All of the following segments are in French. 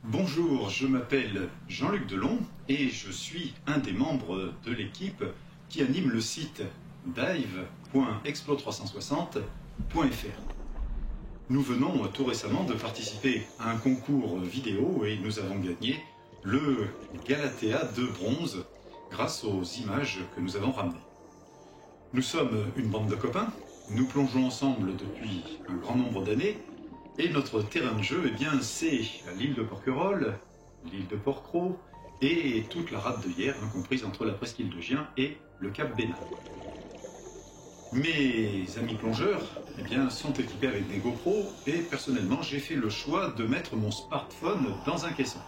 Bonjour, je m'appelle Jean-Luc Delon et je suis un des membres de l'équipe qui anime le site dive.explo360.fr. Nous venons tout récemment de participer à un concours vidéo et nous avons gagné le Galatea de bronze grâce aux images que nous avons ramenées. Nous sommes une bande de copains, nous plongeons ensemble depuis un grand nombre d'années. Et notre terrain de jeu, c'est l'île de Porquerolles, l'île de Porquerolles et toute la rade de Hyères, comprise entre la presqu'île de Gien et le cap Bénard. Mes amis plongeurs sont équipés avec des GoPro et personnellement j'ai fait le choix de mettre mon smartphone dans un caisson.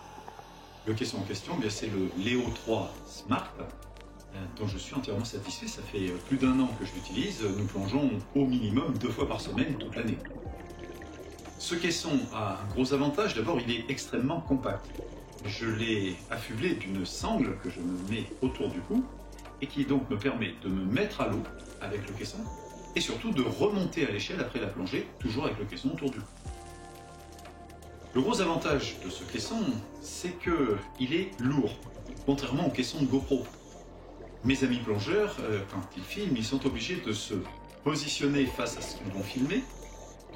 Le caisson en question, c'est le Leo 3 Smart, dont je suis entièrement satisfait. Ça fait plus d'1 an que je l'utilise. Nous plongeons au minimum 2 fois par semaine toute l'année. Ce caisson a un gros avantage, d'abord il est extrêmement compact. Je l'ai affublé d'une sangle que je me mets autour du cou et qui donc me permet de me mettre à l'eau avec le caisson et surtout de remonter à l'échelle après la plongée, toujours avec le caisson autour du cou. Le gros avantage de ce caisson, c'est qu'il est lourd, contrairement au caisson de GoPro. Mes amis plongeurs, quand ils filment, ils sont obligés de se positionner face à ce qu'ils vont filmer,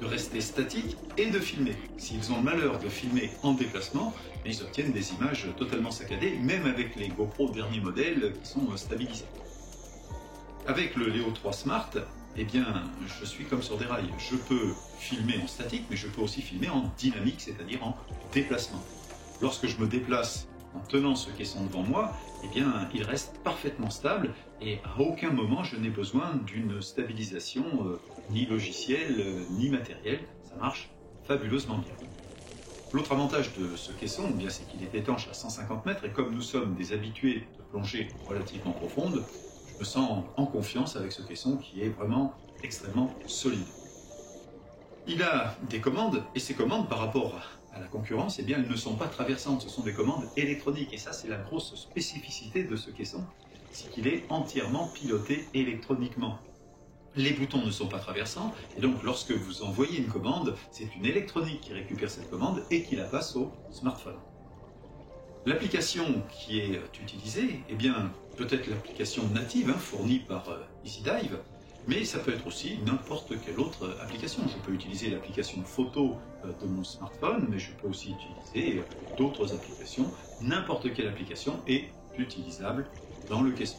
de rester statique et de filmer. S'ils ont le malheur de filmer en déplacement, ils obtiennent des images totalement saccadées, même avec les GoPro dernier modèle qui sont stabilisés. Avec le Leo 3 Smart, je suis comme sur des rails. Je peux filmer en statique, mais je peux aussi filmer en dynamique, c'est-à-dire en déplacement. Lorsque je me déplace en tenant ce caisson devant moi, il reste parfaitement stable et à aucun moment je n'ai besoin d'une stabilisation ni logicielle ni matérielle. Ça marche fabuleusement bien. L'autre avantage de ce caisson, c'est qu'il est étanche à 150 mètres et comme nous sommes des habitués de plongée relativement profonde, je me sens en confiance avec ce caisson qui est vraiment extrêmement solide. Il a des commandes et ces commandes par rapport à la concurrence, elles ne sont pas traversantes, ce sont des commandes électroniques et ça c'est la grosse spécificité de ce caisson, c'est qu'il est entièrement piloté électroniquement. Les boutons ne sont pas traversants et donc lorsque vous envoyez une commande, c'est une électronique qui récupère cette commande et qui la passe au smartphone. L'application qui est utilisée, peut être l'application native fournie par EasyDive, mais ça peut être aussi n'importe quelle autre application. Je peux utiliser l'application photo de mon smartphone, mais je peux aussi utiliser d'autres applications. N'importe quelle application est utilisable dans le caisson.